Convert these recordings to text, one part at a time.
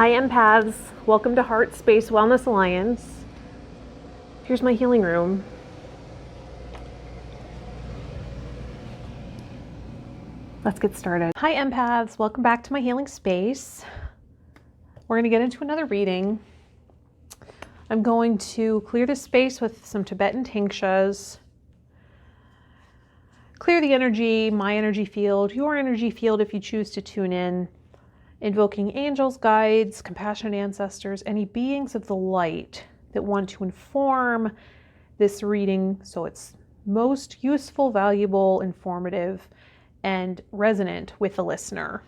Hi empaths, welcome to Heart Space Wellness Alliance. Here's my healing room. Let's get started. Hi empaths, welcome back to my healing space. We're going to get into another reading. I'm going to clear the space with some Tibetan tinctures. Clear the energy, my energy field, your energy field if you choose to tune in. Invoking angels, guides, compassionate ancestors, any beings of the light that want to inform this reading so it's most useful, valuable, informative, and resonant with the listener.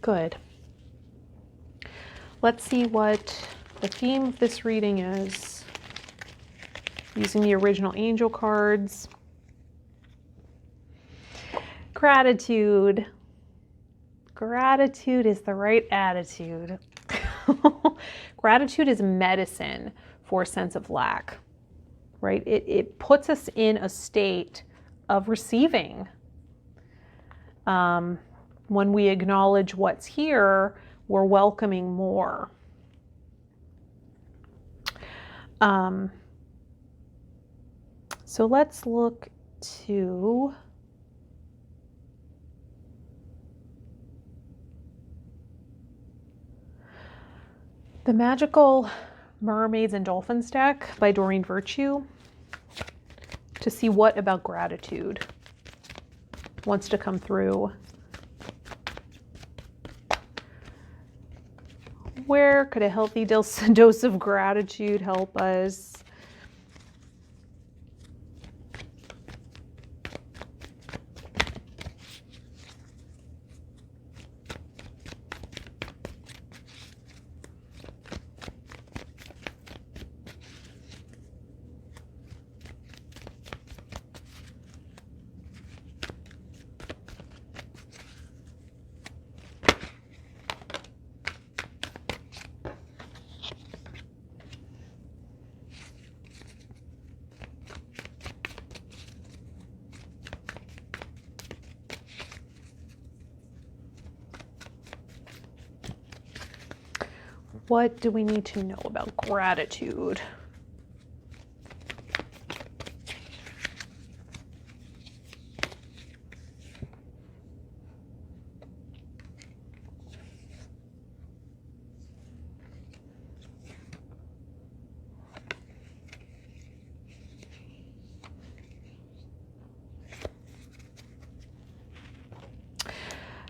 Good. Let's see what the theme of this reading is. Using the original angel cards. Gratitude. Gratitude is the right attitude. Gratitude is medicine for a sense of lack, right? It puts us in a state of receiving. When we acknowledge what's here, we're welcoming more. So let's look to the Magical Mermaids and Dolphins deck by Doreen Virtue to see what about gratitude wants to come through. Where could a healthy dose of gratitude help us? What do we need to know about gratitude?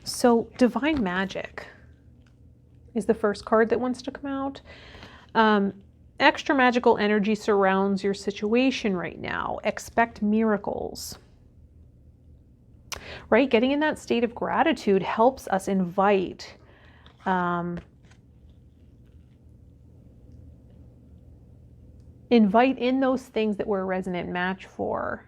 So, divine magic is the first card that wants to come out. Extra magical energy surrounds your situation right now. Expect miracles. Right? Getting in that state of gratitude helps us invite in those things that we're a resonant match for.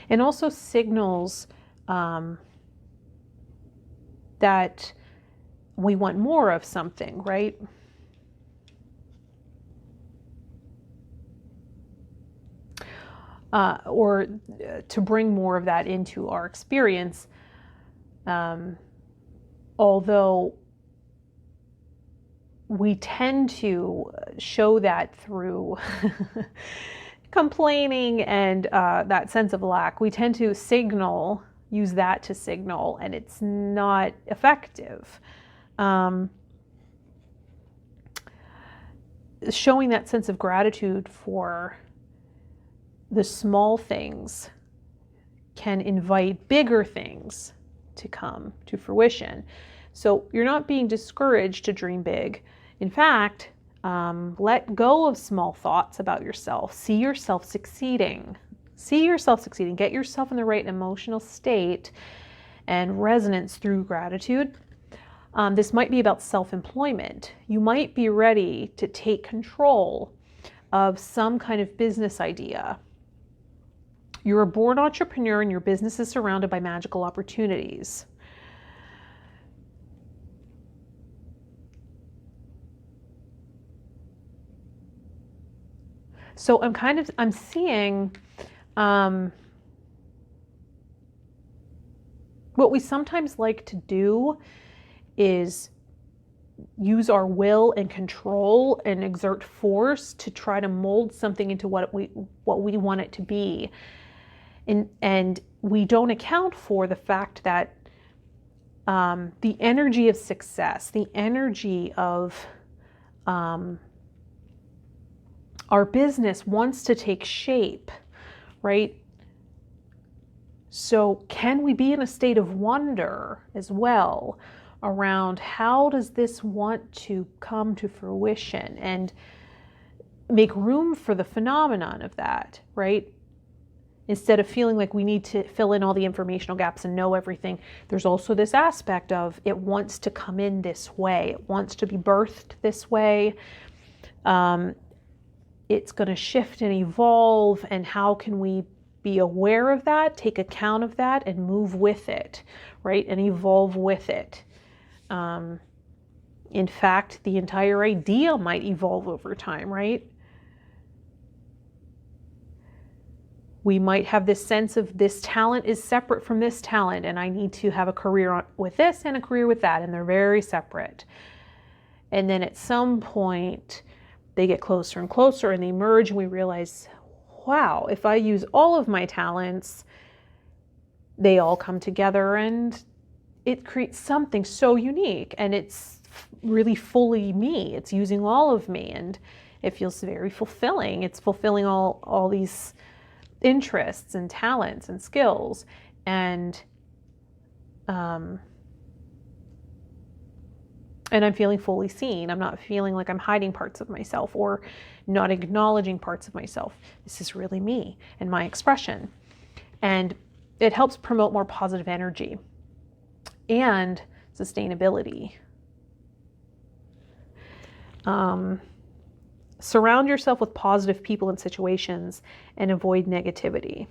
And also signals that we want more of something, right? Or to bring more of that into our experience. Although we tend to show that through complaining and that sense of lack. We tend to use that to signal, and it's not effective. Showing that sense of gratitude for the small things can invite bigger things to come to fruition. So you're not being discouraged to dream big. In fact, let go of small thoughts about yourself. See yourself succeeding. See yourself succeeding. Get yourself in the right emotional state and resonance through gratitude. This might be about self-employment. You might be ready to take control of some kind of business idea. You're a born entrepreneur and your business is surrounded by magical opportunities. So I'm seeing what we sometimes like to do is use our will and control and exert force to try to mold something into what we want it to be. And we don't account for the fact that the energy of success, the energy of our business wants to take shape, right? So can we be in a state of wonder as well around how does this want to come to fruition, and make room for the phenomenon of that, right? Instead of feeling like we need to fill in all the informational gaps and know everything, there's also this aspect of it wants to come in this way. It wants to be birthed this way. It's going to shift and evolve, and how can we be aware of that, take account of that, and move with it, right? And evolve with it. In fact, the entire idea might evolve over time, right? We might have this sense of this talent is separate from this talent, and I need to have a career with this and a career with that, and they're very separate. And then at some point, they get closer and closer and they merge, and we realize, wow, if I use all of my talents, they all come together and it creates something so unique, and it's really fully me. It's using all of me, and it feels very fulfilling. It's fulfilling all these interests and talents and skills. And I'm feeling fully seen. I'm not feeling like I'm hiding parts of myself or not acknowledging parts of myself. This is really me and my expression. And it helps promote more positive energy and sustainability. Surround yourself with positive people and situations and avoid negativity.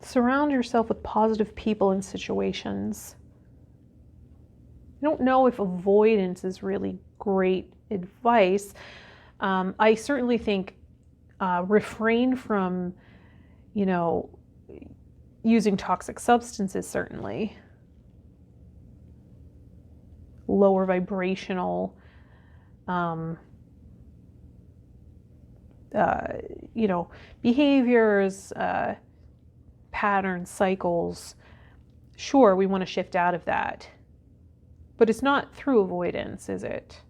Surround yourself with positive people and situations. I don't know if avoidance is really great advice. I certainly think refrain from, using toxic substances, certainly. Lower vibrational, behaviors, patterns, cycles. Sure, we want to shift out of that. But it's not through avoidance, is it?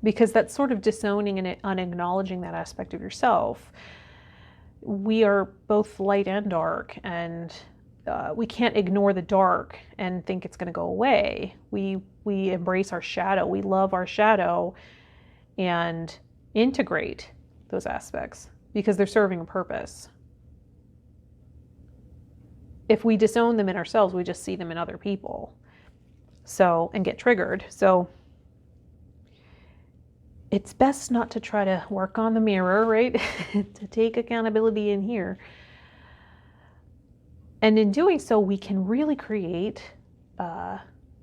Because that's sort of disowning and unacknowledging that aspect of yourself. We are both light and dark, and we can't ignore the dark and think it's going to go away. We embrace our shadow. We love our shadow and integrate those aspects because they're serving a purpose. If we disown them in ourselves, we just see them in other people. And get triggered. So it's best not to try to work on the mirror, right? To take accountability in here. And in doing so, we can really create a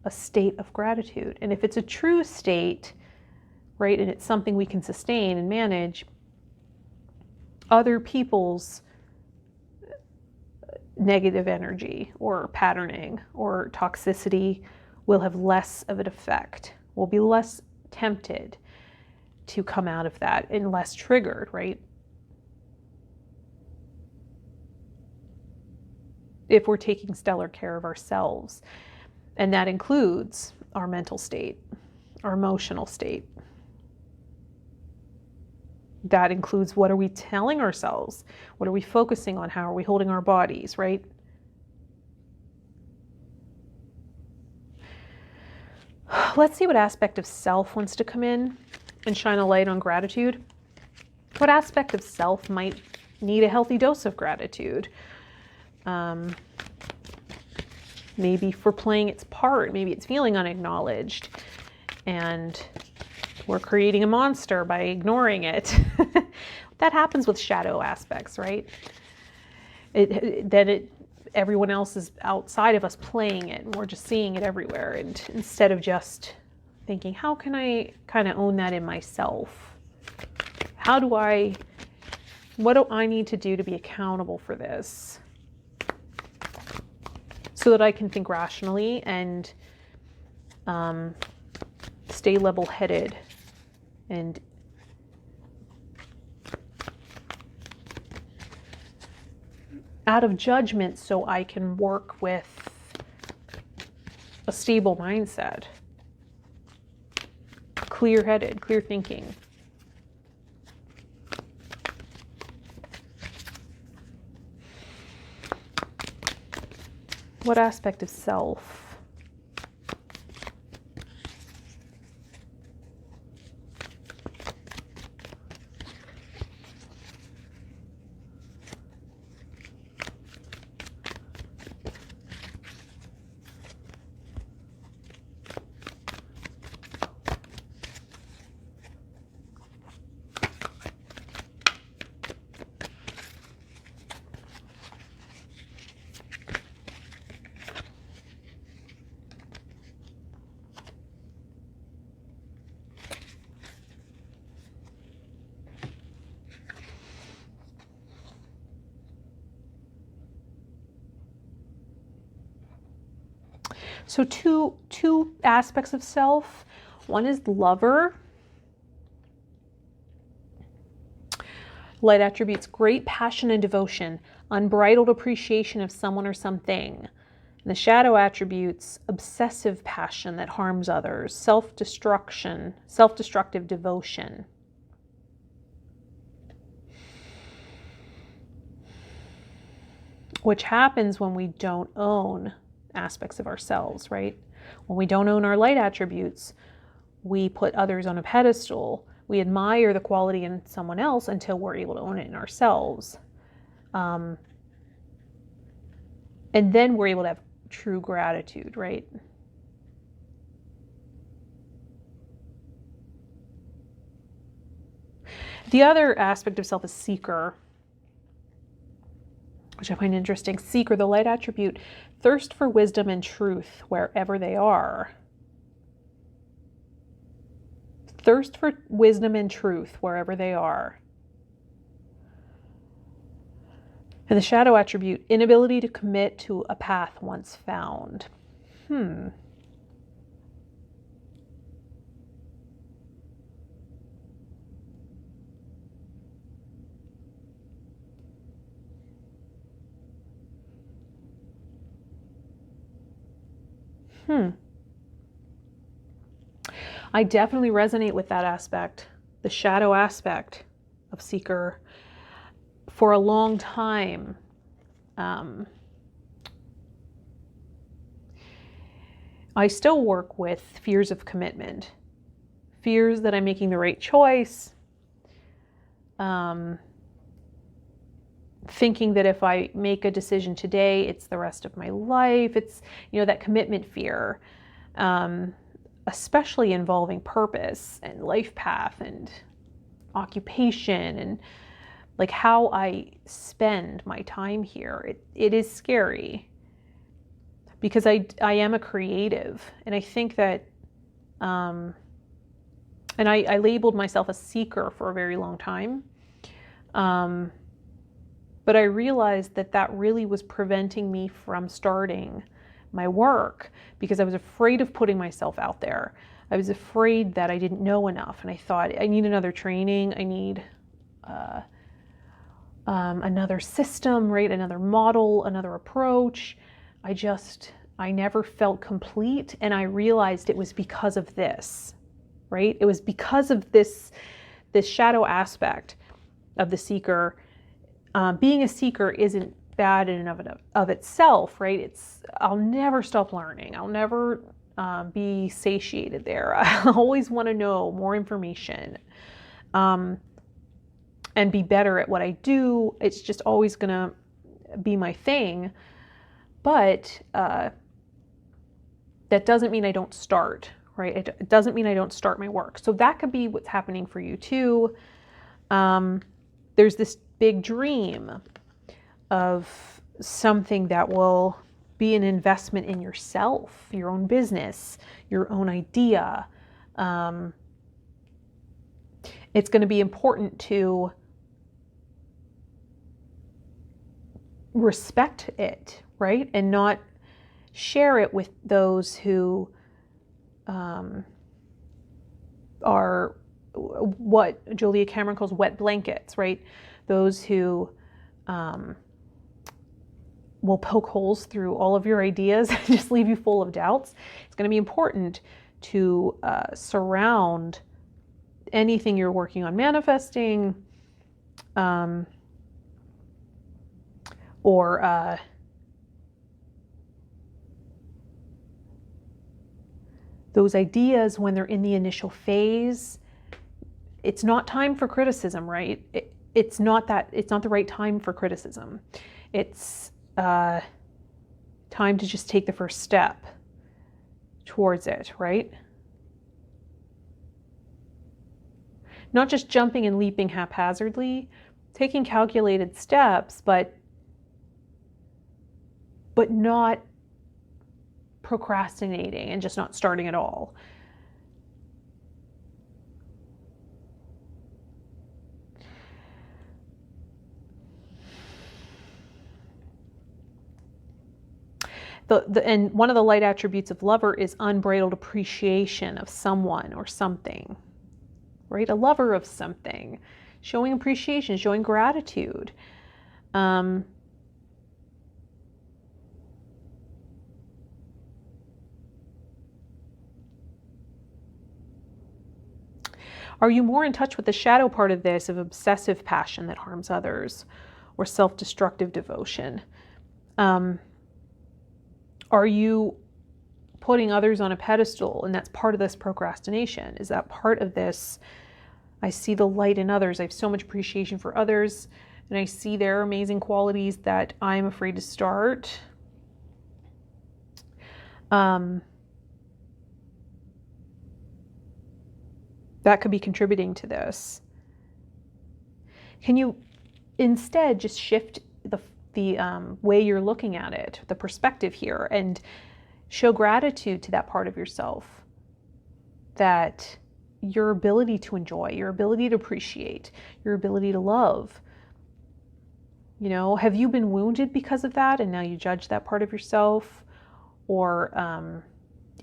state of gratitude. And if it's a true state, right, and it's something we can sustain and manage, other people's negative energy or patterning or toxicity will have less of an effect. We'll be less tempted to come out of that and less triggered, right? If we're taking stellar care of ourselves. And that includes our mental state, our emotional state. That includes, what are we telling ourselves? What are we focusing on? How are we holding our bodies, right? Let's see what aspect of self wants to come in and shine a light on gratitude. What aspect of self might need a healthy dose of gratitude? Maybe for playing its part. Maybe it's feeling unacknowledged and we're creating a monster by ignoring it. That happens with shadow aspects, right? Everyone else is outside of us playing it, and we're just seeing it everywhere. And instead of just thinking, how can I kind of own that in myself? What do I need to do to be accountable for this? So that I can think rationally and stay level-headed and out of judgment, so I can work with a stable mindset, clear-headed, clear thinking. What aspect of self? So two aspects of self. One is lover. Light attributes: great passion and devotion, unbridled appreciation of someone or something. And the shadow attributes: obsessive passion that harms others, self-destructive devotion. Which happens when we don't own aspects of ourselves, right? When we don't own our light attributes, we put others on a pedestal. We admire the quality in someone else until we're able to own it in ourselves. And then we're able to have true gratitude, right? The other aspect of self is seeker, which I find interesting. Seeker, the light attribute: thirst for wisdom and truth wherever they are. Thirst for wisdom and truth wherever they are. And the shadow attribute: inability to commit to a path once found. I definitely resonate with that aspect, the shadow aspect of seeker. For a long time, I still work with fears of commitment, fears that I'm making the right choice, thinking that if I make a decision today, it's the rest of my life. It's, that commitment fear, especially involving purpose and life path and occupation and like how I spend my time here. It is scary because I am a creative, and I think that, and I labeled myself a seeker for a very long time. But I realized that really was preventing me from starting my work because I was afraid of putting myself out there. I was afraid that I didn't know enough. And I thought, I need another training. I need another system, right? Another model, another approach. I never felt complete. And I realized it was because of this. right? It was because of this shadow aspect of the seeker. Being a seeker isn't bad in and of itself, right? I'll never stop learning. I'll never be satiated there. I always want to know more information and be better at what I do. It's just always going to be my thing. But that doesn't mean I don't start, right? It doesn't mean I don't start my work. So that could be what's happening for you too. There's this big dream of something that will be an investment in yourself, your own business, your own idea. It's going to be important to respect it, right? And not share it with those who are what Julia Cameron calls wet blankets, right? Those who will poke holes through all of your ideas and just leave you full of doubts. It's going to be important to surround anything you're working on manifesting or those ideas when they're in the initial phase. It's not time for criticism, right? It's not the right time for criticism. It's time to just take the first step towards it, right? Not just jumping and leaping haphazardly, taking calculated steps, but not procrastinating and just not starting at all. And one of the light attributes of lover is unbridled appreciation of someone or something, right? A lover of something, showing appreciation, showing gratitude. Are you more in touch with the shadow part of this, of obsessive passion that harms others or self-destructive devotion? Are you putting others on a pedestal, and that's part of this procrastination? Is that part of this, I see the light in others, I have so much appreciation for others, and I see their amazing qualities that I'm afraid to start? That could be contributing to this. Can you instead just shift the way you're looking at it, the perspective here, and show gratitude to that part of yourself, that your ability to enjoy, your ability to appreciate, your ability to love? You know, have you been wounded because of that and now you judge that part of yourself? Or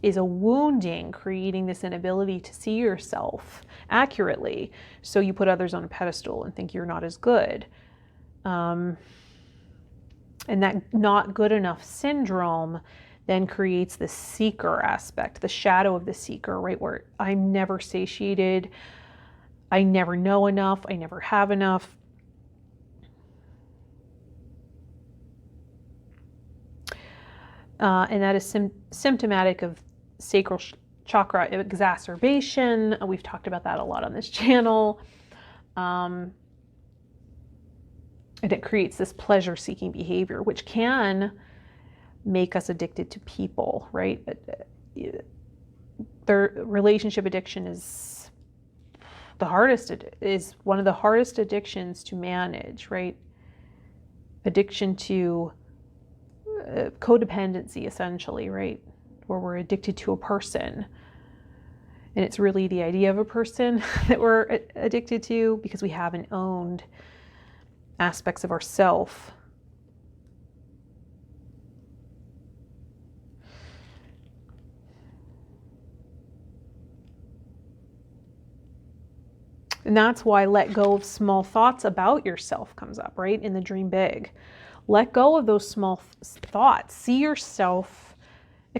is a wounding creating this inability to see yourself accurately, so you put others on a pedestal and think you're not as good? And that not good enough syndrome then creates the seeker aspect, the shadow of the seeker, right? Where I'm never satiated, I never know enough, I never have enough. And that is symptomatic of sacral chakra exacerbation. We've talked about that a lot on this channel. And it creates this pleasure-seeking behavior, which can make us addicted to people, right? Their relationship addiction is one of the hardest addictions to manage, right? Addiction to codependency, essentially, right? Where we're addicted to a person. And it's really the idea of a person that we're addicted to, because we haven't owned aspects of ourself. And that's why let go of small thoughts about yourself comes up, right? In the Dream Big. Let go of those small thoughts. See yourself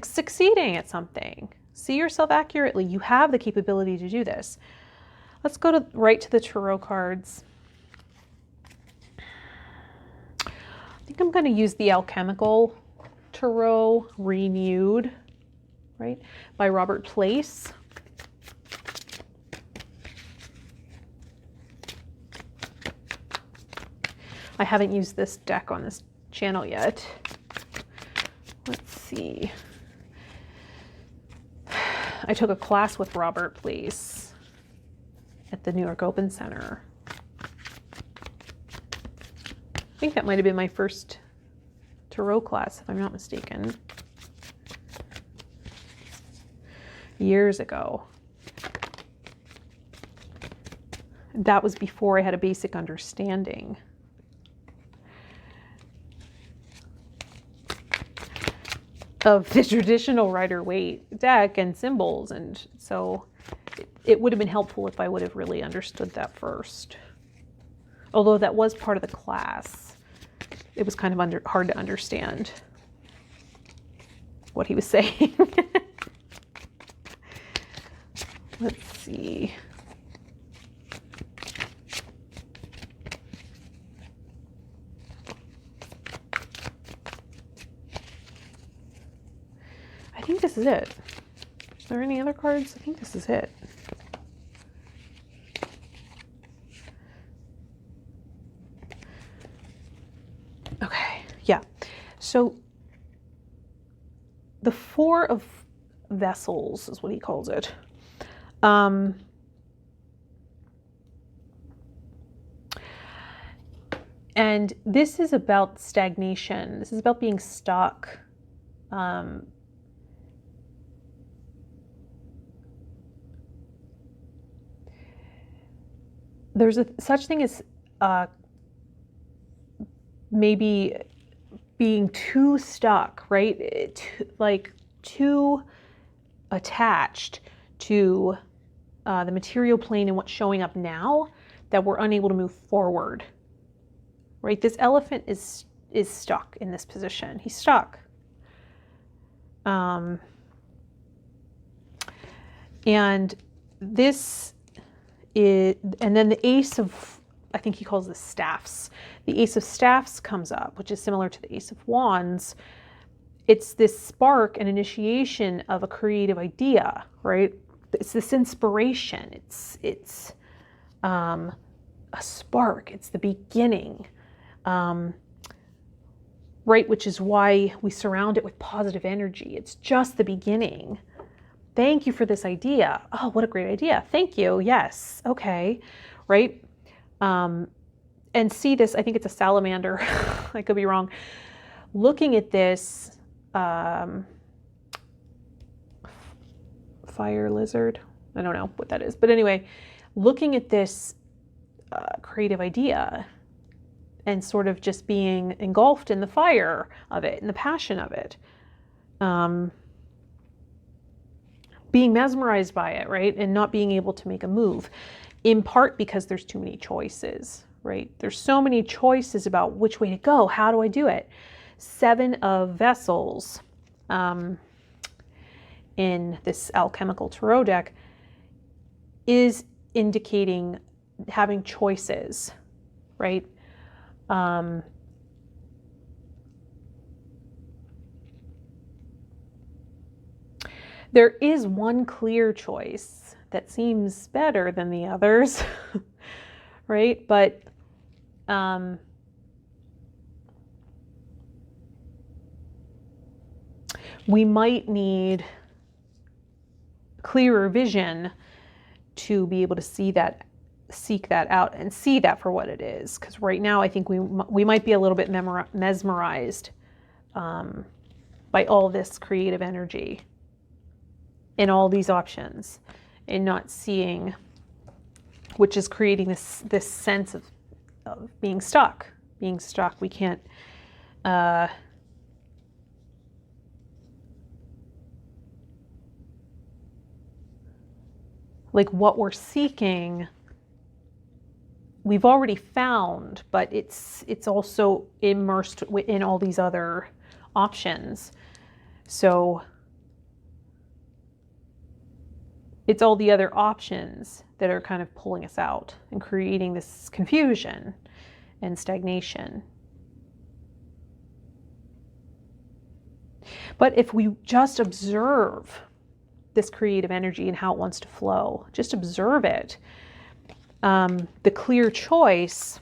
succeeding at something. See yourself accurately. You have the capability to do this. Let's go right to the tarot cards. I think I'm going to use the Alchemical Tarot Renewed, right, by Robert Place. I haven't used this deck on this channel yet. Let's see. I took a class with Robert Place at the New York Open Center. I think that might have been my first tarot class, if I'm not mistaken. Years ago. That was before I had a basic understanding. Of the traditional Rider-Waite deck and symbols, and so it would have been helpful if I would have really understood that first. Although that was part of the class, it was kind of hard to understand what he was saying. Let's see. I think this is it. Is there any other cards? I think this is it. Okay, yeah. So the Four of Vessels is what he calls it. And this is about stagnation. This is about being stuck. There's such thing as maybe being too stuck, right? Like too attached to the material plane and what's showing up now, that we're unable to move forward, right? This elephant is stuck in this position. He's stuck. And this is, and then the Ace of, I think he calls this staffs. The Ace of Staffs comes up, which is similar to the Ace of Wands. It's this spark and initiation of a creative idea, right? It's this inspiration. It's a spark. It's the beginning, right? Which is why we surround it with positive energy. It's just the beginning. Thank you for this idea. Oh, what a great idea. Thank you. Yes. Okay. Right. And see this, I think it's a salamander. I could be wrong. Looking at this, fire lizard. I don't know what that is, but anyway, looking at this creative idea and sort of just being engulfed in the fire of it and the passion of it, being mesmerized by it, right? And not being able to make a move, in part because there's too many choices, right? There's so many choices about which way to go. How do I do it? Seven of Vessels in this Alchemical Tarot deck is indicating having choices, right? There is one clear choice that seems better than the others, right? But we might need clearer vision to be able to see that, seek that out and see that for what it is. Because right now I think we might be a little bit mesmerized by all this creative energy and all these options, and not seeing, which is creating this sense of being stuck. We can't like what we're seeking, we've already found, but it's also immersed in all these other options. So It's all the other options that are kind of pulling us out and creating this confusion and stagnation. But if we just observe this creative energy and how it wants to flow, just observe it, the clear choice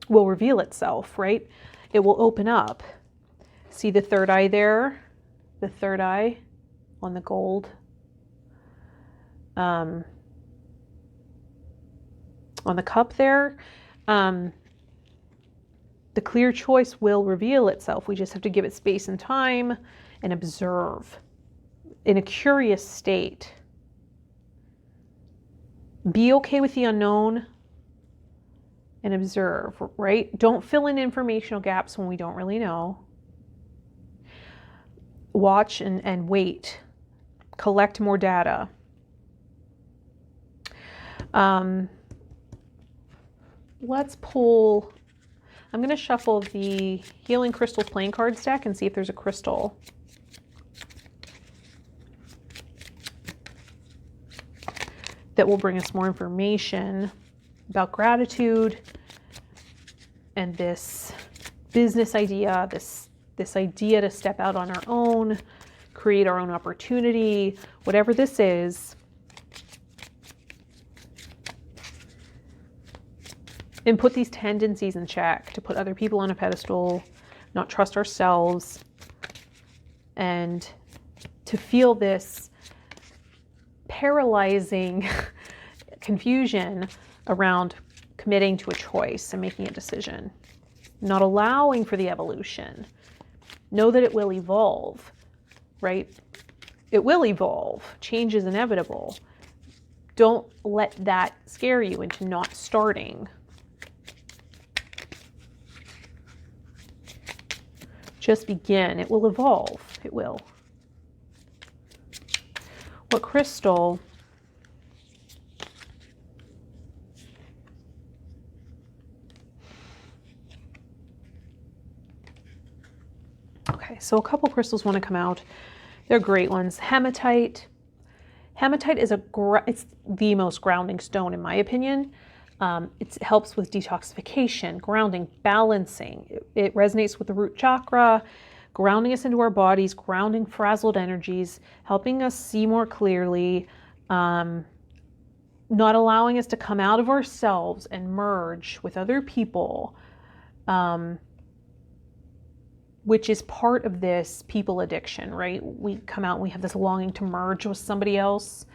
will reveal itself, right? It will open up. See the third eye there? The third eye on the gold. On the cup there. The clear choice will reveal itself. We just have to give it space and time and observe in a curious state. Be okay with the unknown and observe, right? Don't fill in informational gaps when we don't really know. Watch and wait. Collect more data. Let's pull, I'm going to shuffle the Healing Crystals playing cards deck and see if there's a crystal. That will bring us more information about gratitude and this business idea, this idea to step out on our own, create our own opportunity, whatever this is. And put these tendencies in check to put other people on a pedestal, not trust ourselves, and to feel this paralyzing confusion around committing to a choice and making a decision, not allowing for the evolution. Know that it will evolve, right? It will evolve. Change is inevitable. Don't let that scare you into not starting. Just begin. It will evolve. It will. What crystal? Okay, so a couple crystals want to come out. They're great ones. Hematite. Hematite is it's the most grounding stone in my opinion. It helps with detoxification, grounding, balancing. It resonates with the root chakra, grounding us into our bodies, grounding frazzled energies, helping us see more clearly, not allowing us to come out of ourselves and merge with other people, which is part of this people addiction, right? We come out and we have this longing to merge with somebody else.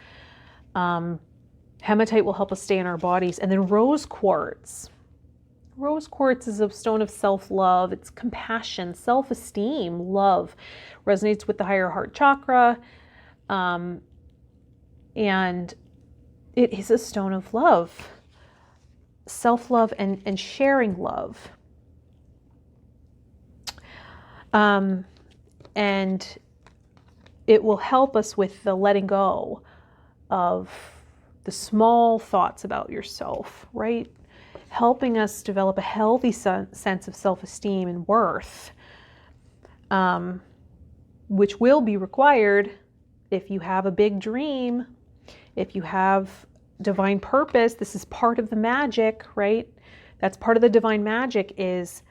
Hematite will help us stay in our bodies. And then rose quartz. Rose quartz is a stone of self-love. It's compassion, self-esteem, love. Resonates with the higher heart chakra. And it is a stone of love. Self-love and sharing love. And it will help us with the letting go of the small thoughts about yourself, right? Helping us develop a healthy sense of self-esteem and worth, which will be required if you have a big dream, if you have divine purpose. This is part of the magic, right? That's part of the divine magic, is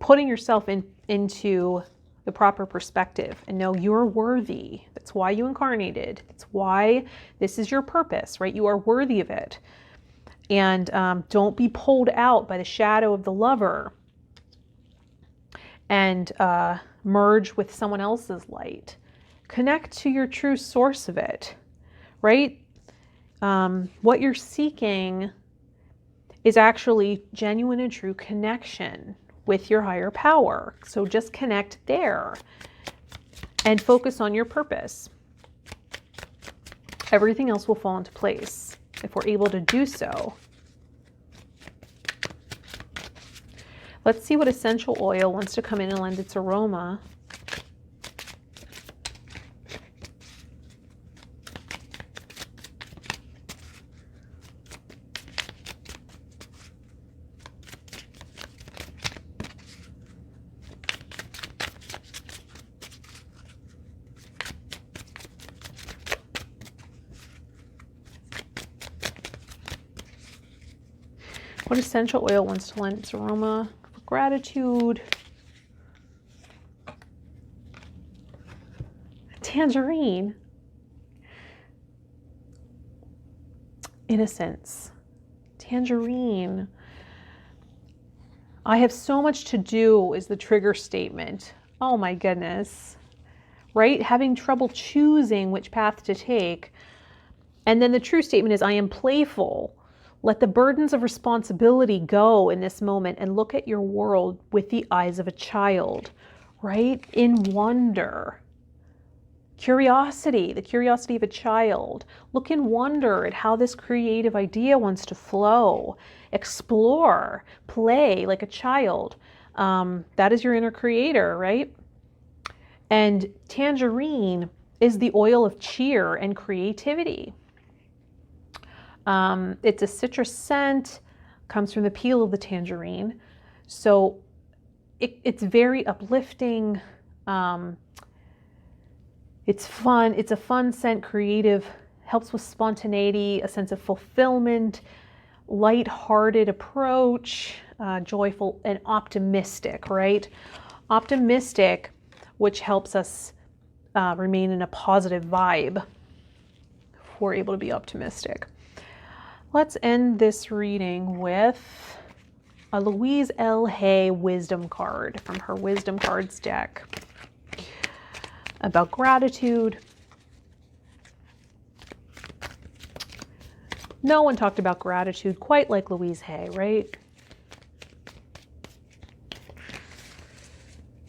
putting yourself into the proper perspective and know you're worthy. That's why you incarnated. That's why this is your purpose, right? You are worthy of it. And don't be pulled out by the shadow of the lover and merge with someone else's light. Connect to your true source of it, right? What you're seeking is actually genuine and true connection with your higher power. So just connect there and focus on your purpose. Everything else will fall into place if we're able to do so. Let's see what essential oil wants to come in and lend its aroma. What essential oil wants to lend its aroma for gratitude? Tangerine. Innocence. Tangerine. I have so much to do is the trigger statement. Oh my goodness. Right? Having trouble choosing which path to take. And then the true statement is, I am playful. Let the burdens of responsibility go in this moment and look at your world with the eyes of a child, right? In wonder. Curiosity, the curiosity of a child. Look in wonder at how this creative idea wants to flow. Explore, play like a child. That is your inner creator, right? And tangerine is the oil of cheer and creativity. It's a citrus scent, comes from the peel of the tangerine. So it's very uplifting. It's fun. It's a fun scent, creative, helps with spontaneity, a sense of fulfillment, light-hearted approach, joyful and optimistic, right? Optimistic, which helps us remain in a positive vibe if we're able to be optimistic. Let's end this reading with a Louise L. Hay wisdom card from her Wisdom Cards deck about gratitude. No one talked about gratitude quite like Louise Hay, right?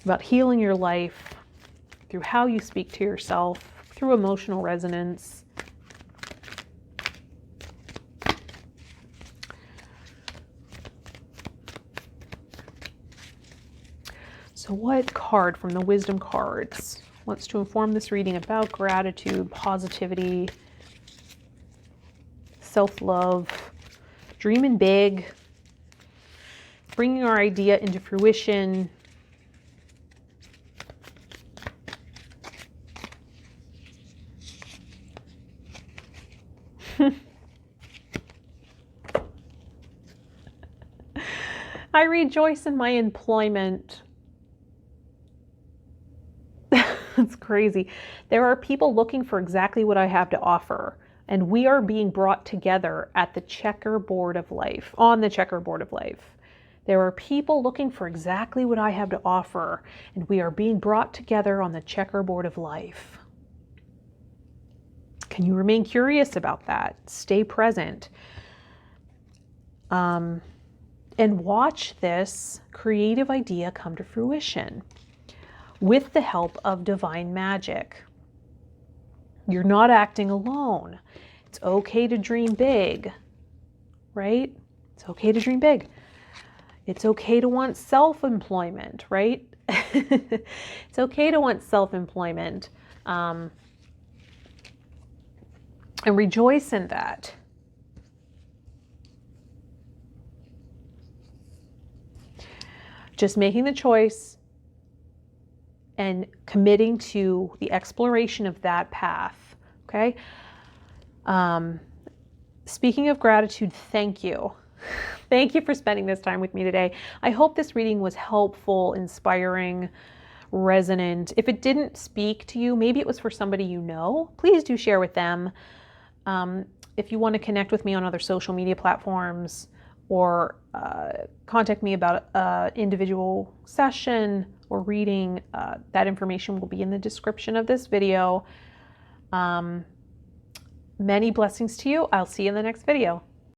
About healing your life through how you speak to yourself, through emotional resonance. So what card from the Wisdom Cards wants to inform this reading about gratitude, positivity, self-love, dreaming big, bringing our idea into fruition, I rejoice in my employment. It's crazy. There are people looking for exactly what I have to offer, and we are being brought together at the checkerboard of life, on the checkerboard of life. There are people looking for exactly what I have to offer, and we are being brought together on the checkerboard of life. Can you remain curious about that? Stay present. And watch this creative idea come to fruition with the help of divine magic. You're not acting alone. It's okay to dream big, right? It's okay to dream big. It's okay to want self-employment, right? It's okay to want self-employment, and rejoice in that. Just making the choice and committing to the exploration of that path, okay? Speaking of gratitude, thank you. Thank you for spending this time with me today. I hope this reading was helpful, inspiring, resonant. If it didn't speak to you, maybe it was for somebody you know, please do share with them. If you want to connect with me on other social media platforms or contact me about an individual session or reading, that information will be in the description of this video. Many blessings to you. I'll see you in the next video.